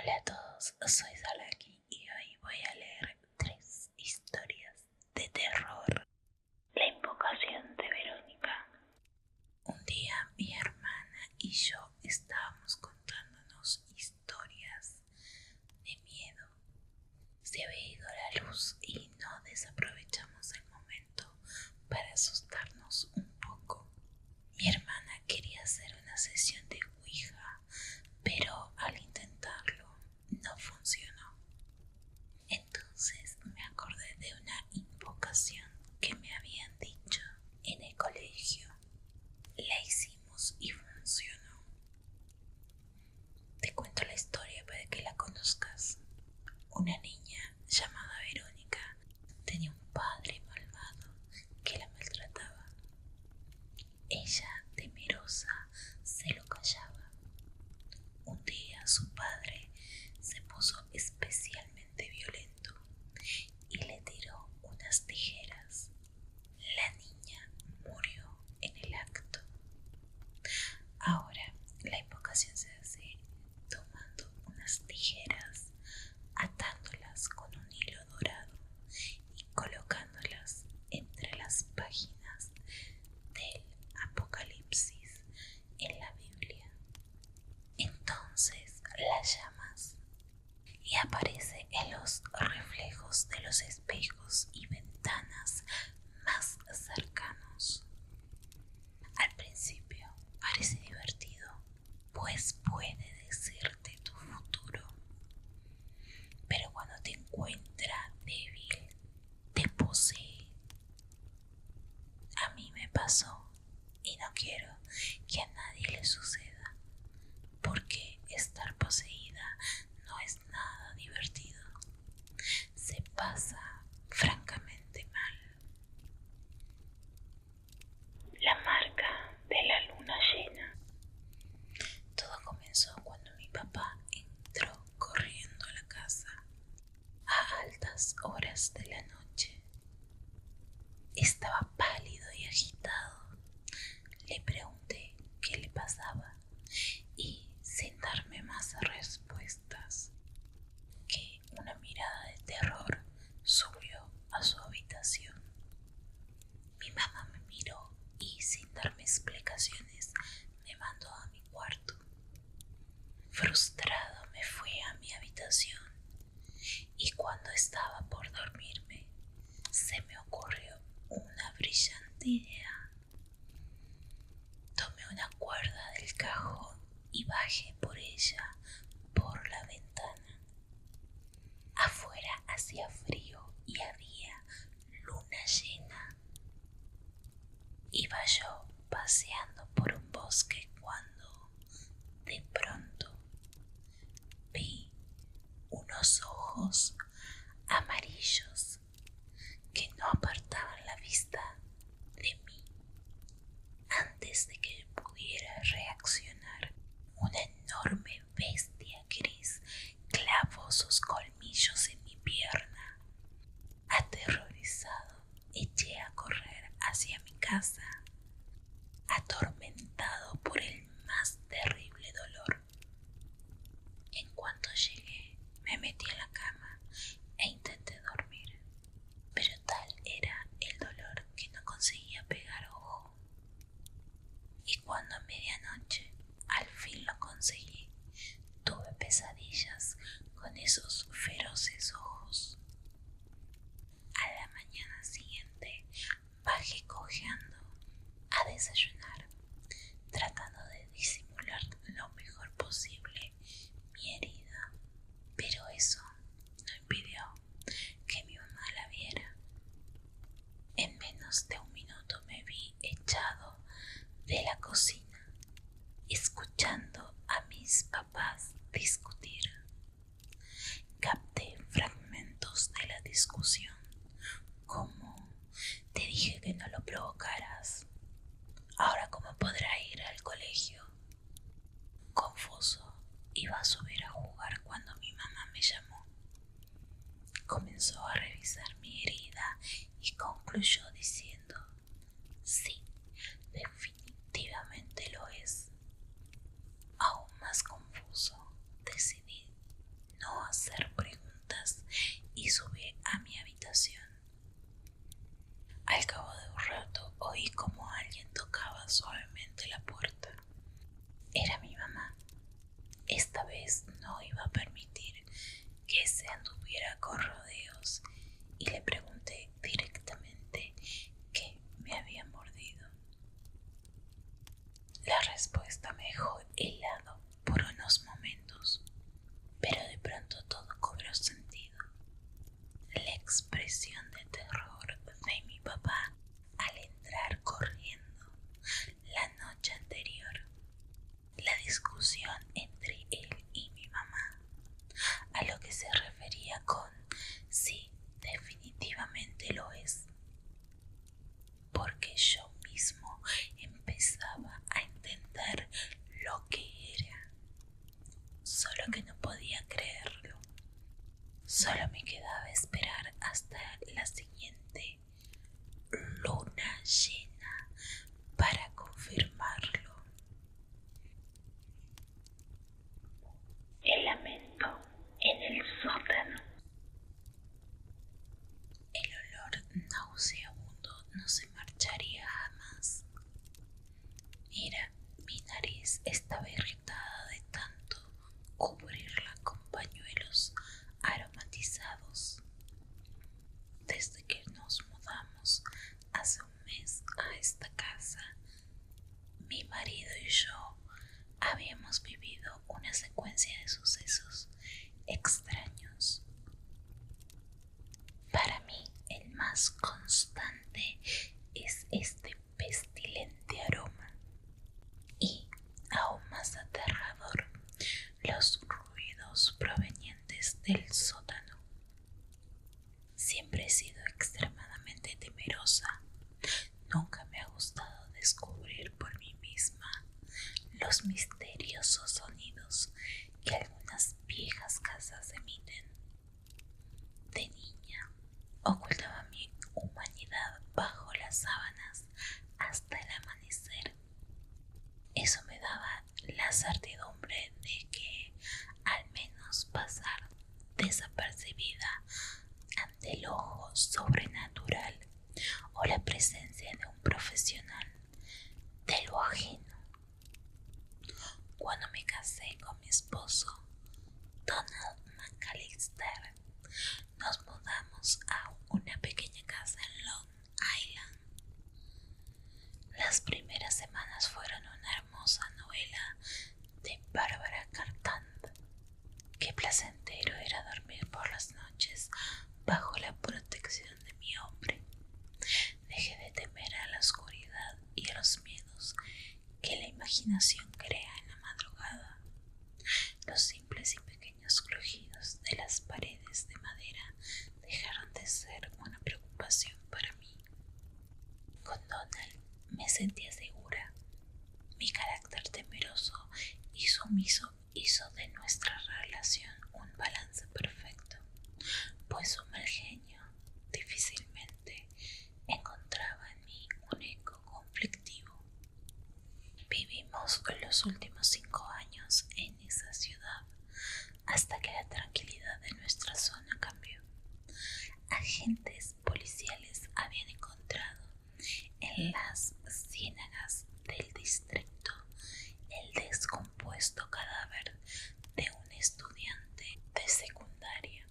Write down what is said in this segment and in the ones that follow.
Hola a todos, soy Salaki y hoy voy a leer 3 historias de terror. La invocación de Verónica. Un día mi hermana y yo estábamos contándonos historias de miedo. Se había ido la luz y no desaprovechamos el momento para asustarnos un poco. Mi hermana quería hacer una sesión de Ouija, pero al intentarlo no funcionó. Entonces me acordé de una invocación que me habían dicho en el colegio. La hicimos y funcionó. Te cuento la historia para que la conozcas. Una niña llamada Verónica tenía un padre malvado que la maltrataba. Ella, temerosa, se lo callaba. Un día su padre se puso especialmente violento y le tiró unas tijeras. La niña murió en el acto. Ahora la invocación se hace tomando unas tijeras, atándolas con un hilo dorado y colocándolas entre las páginas del Apocalipsis en la Biblia. Entonces la llamas y aparece en los reflejos de los espejos y ventanas más cercanos. Al principio parece divertido, pues puede decirte tu futuro, pero cuando te encuentra débil, te posee. A mí me pasó y no quiero que a nadie le suceda, porque estar poseída no es nada divertido. Se pasa francamente mal. La marca de la luna llena. Todo comenzó cuando mi papá entró corriendo a la casa a altas horas de la noche. Estaba pálido y agitado. Le pregunté qué le pasaba y, sin darme más respuestas que una mirada de terror, subió a su habitación. Mi mamá me miró y, sin darme explicaciones, me mandó a mi cuarto. Frustrado me fui a mi habitación y cuando estaba por dormirme se me ocurrió una brillante idea. Tomé una cuerda del cajón y bajé por ella por la ventana. Afuera hacía frío y había luna llena. Iba yo paseando por un bosque cuando, de pronto, vi unos ojos amarillos que no apartaban la vista de mí. Antes de que pudiera reaccionar, una enorme bestia gris clavó sus colmillos en mi pierna. Aterrorizado, eché a correr hacia mi casa, atormentado por el más terrible dolor. En cuanto llegué, me metí en la cama e intenté dormir, pero tal era el dolor que no conseguía pegar ojo. Y cuando a medianoche al fin lo conseguí, tuve pesadillas con esos feroces ojos. A la mañana siguiente bajé cojeando a desayunar, tratando de disimular lo mejor posible mi herida, pero eso no impidió que mi mamá la viera. En menos de un minuto me vi echado de la cocina, escuchando a mis papás discutir. Capté fragmentos de la discusión, como: te dije que no lo provocaras. Ahora, ¿cómo podrá ir al colegio? Confuso, iba a subir a jugar cuando mi mamá me llamó. Comenzó a revisar mi herida y concluyó diciendo: sí, definitivamente lo es. Aún más confuso, decidí vez no iba a permitir que se anduviera con rodeos y le pregunté directamente qué me había mordido. La respuesta me dejó helado por unos momentos, pero de pronto todo cobró sentido. La expresión de terror de mi papá al entrar corriendo la noche anterior, la discusión entre él y mi mamá, a lo que se refería con sí, definitivamente lo es, porque yo mismo empezaba a entender lo que era, solo que no podía creerlo. Solo me quedaba esperar hasta la siguiente luna llena para confirmarlo. El lamento en el sótano. El olor nauseabundo no se marcharía jamás. Mira, mi nariz estaba irritada de tanto cubrirla con pañuelos aromatizados. Desde que nos mudamos hace un mes a esta casa, mi marido y yo habíamos vivido una secuencia de sucesos extraños. Para mí, el más constante es este pestilente aroma y, aún más aterrador, los ruidos provenientes del sótano. Siempre he sido extremadamente temerosa. Nunca me ha gustado descubrir por mí misma los misteriosos sonidos que algunas viejas casas emiten. De niña, ocultaba mi humanidad bajo las sábanas hasta el amanecer. Eso me daba la certidumbre de que al menos pasar desapercibida ante el ojo sobrenatural o la presencia de un profesional de lo ajeno. Cuando me casé con mi esposo, Donald McAllister, nos mudamos a una pequeña casa en Long Island. Las primeras semanas fueron una hermosa novela de Barbara Cartland. Qué placentero era dormir por las noches bajo la protección de mi hombre. Dejé de temer a la oscuridad y a los miedos que la imaginación crea en la madrugada. Los simples y pequeños crujidos de las paredes de madera dejaron de ser una preocupación para mí. Con Donald me sentía segura. Mi carácter temeroso y sumiso hizo de nuestra relación un balance perfecto, pues su mal genio difícilmente encontraba en mí un eco conflictivo. Vivimos los últimos 5 años en esa ciudad hasta que la tranquilidad de nuestra zona cambió. Agentes policiales habían encontrado en las ciénagas del distrito el descompuesto cadáver de un estudiante de secundaria.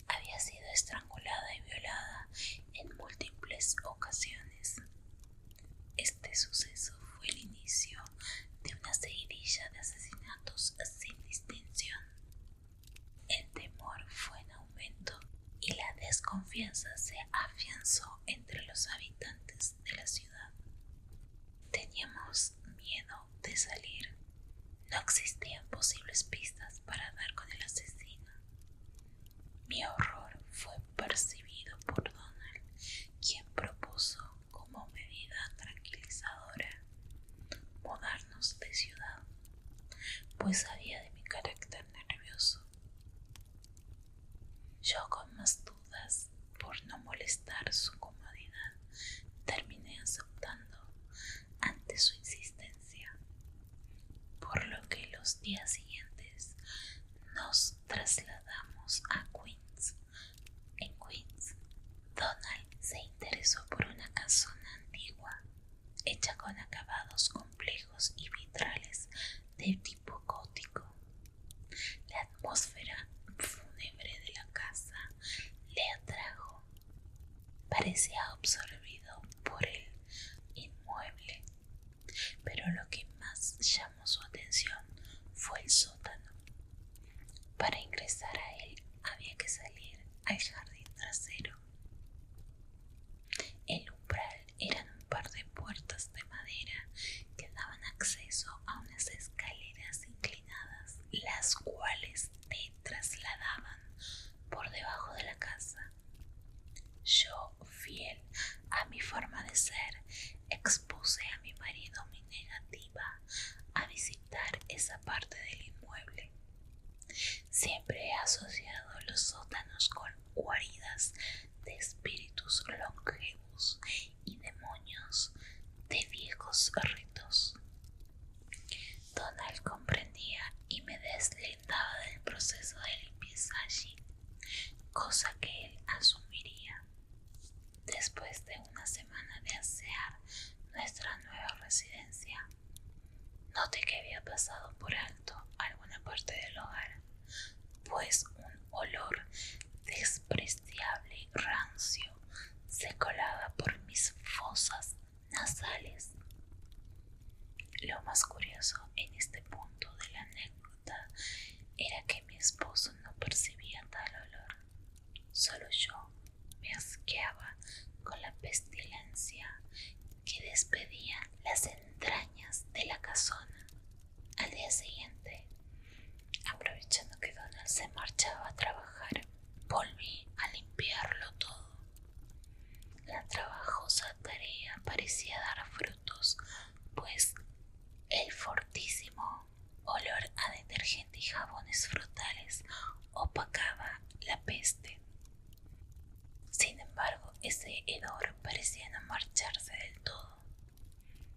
Había sido estrangulada y violada en múltiples ocasiones. Este suceso fue el inicio de una seguidilla de asesinatos sin distinción. El temor fue en aumento y la desconfianza se afianzó entre los habitantes de la ciudad. Teníamos miedo de salir. No existían posibles pistas para dar con el asesino. Mi horror fue percibido por Donald, quien propuso como medida tranquilizadora mudarnos de ciudad, pues sabía de mi carácter nervioso. Yo, con más dudas por no molestar su comodidad, terminé aceptando ante su insistencia, por lo que los días siguientes nos trasladamos a Queens. En Queens, Donald se interesó por una casona antigua, hecha con acabados complejos y vitrales de tipo gótico. parecía absorbido por el inmueble, pero lo que más llamó su atención fue el sótano. Para ingresar a él había que salir al jardín trasero. El umbral eran un par de puertas de madera que daban acceso a unas escaleras inclinadas, las cuales te trasladaban por debajo de la casa. Yo, fiel a mi forma de ser, expuse a mi marido mi negativa a visitar esa parte del inmueble. Siempre he asociado los sótanos con guaridas de espíritus longevos y demonios de viejos ritos. Donald comprendía y me deslindaba del proceso de limpieza allí, cosa que él asumiría. Después de una semana de asear nuestra nueva residencia, noté que había pasado por alto alguna parte del hogar, pues un olor despreciable y rancio se colaba por mis fosas nasales. Lo más curioso en este punto de la anécdota era que mi esposo no percibía tal olor. Solo yo me asqueaba con la pestilencia que despedían las entrañas de la casona. Al día siguiente, aprovechando que Donald se marchaba a trabajar, volví a limpiarlo todo. La trabajosa tarea parecía dar frutos, pues el fortísimo olor a detergente y jabones frutales opacaba la peste. Sin embargo, ese hedor parecía no marcharse del todo.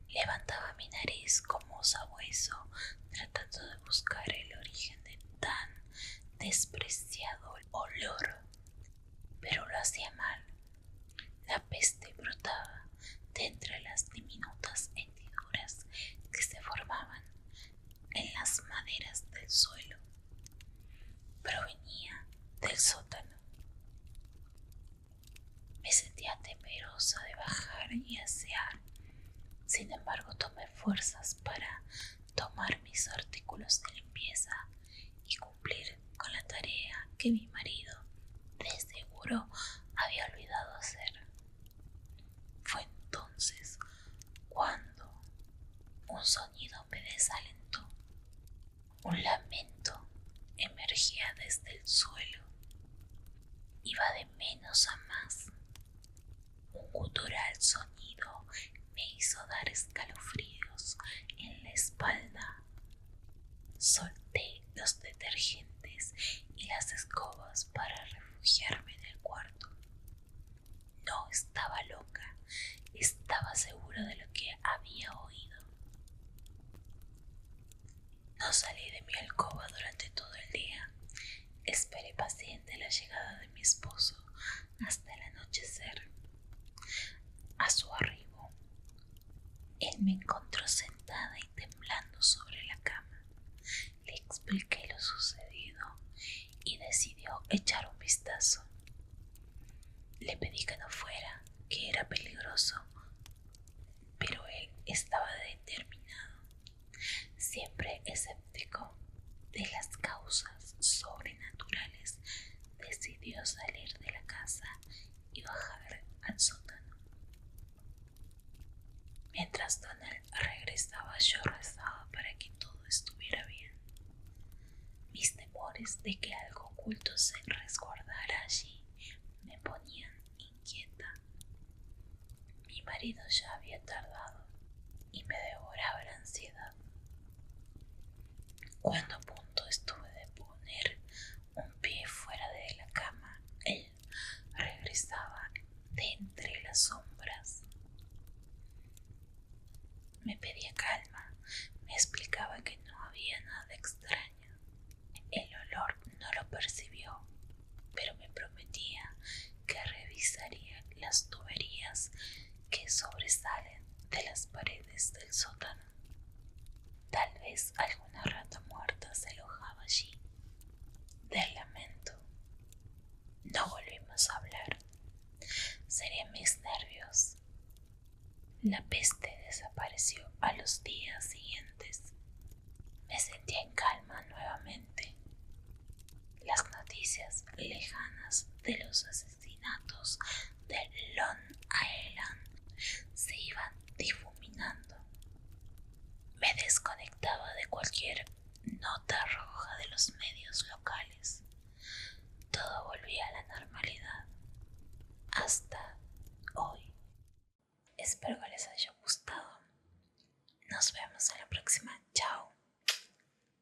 Levantaba mi nariz como sabueso, tratando de buscar el origen de tan despreciado olor, pero lo hacía mal. La peste brotaba de entre las diminutas hendiduras que se formaban en las maderas del suelo. Provenía del sótano. Me sentía temerosa de bajar y asear. Sin embargo, tomé fuerzas para tomar mis artículos de limpieza y cumplir con la tarea que mi marido de seguro había olvidado hacer. Fue entonces cuando un sonido me desalentó. Un lamento emergía desde el suelo. Iba de menos a más. Un gutural sonido me hizo dar escalofríos en la espalda. Solté los detergentes y las escobas para refugiarme en el cuarto. No estaba loca, estaba segura de lo que había oído. No salí de mi alcoba durante todo el día. Esperé paciente la llegada de mi esposo hasta el anochecer. A su arribo, él me encontró sentada y temblando sobre la cama. Le expliqué lo sucedido y decidió echar un vistazo. Le pedí que no fuera, que era peligroso, pero él estaba determinado. Siempre escéptico de las causas sobrenaturales, decidió salir de la casa y bajar al sótano. Mientras Donald regresaba, yo rezaba para que todo estuviera bien. Mis temores de que algo oculto se resguardara allí me ponían inquieta. Mi marido ya había tardado y me devoraba la ansiedad. Cuando a punto estuve de poner un pie fuera de la cama, él regresaba de entre las sombras. Me pedía calma, me explicaba que no había nada extraño. El olor no lo percibió, pero me prometía que revisaría las tuberías que sobresalen de las paredes del sótano. Tal vez alguna rata muerta se alojaba allí. Del lamento no volvimos a hablar. Seriamente noticias lejanas de los asesinatos de Long Island se iban difuminando. Me desconectaba de cualquier nota roja de los medios locales. Todo volvía a la normalidad. Hasta hoy. Espero que les haya gustado. Nos vemos en la próxima. Chao.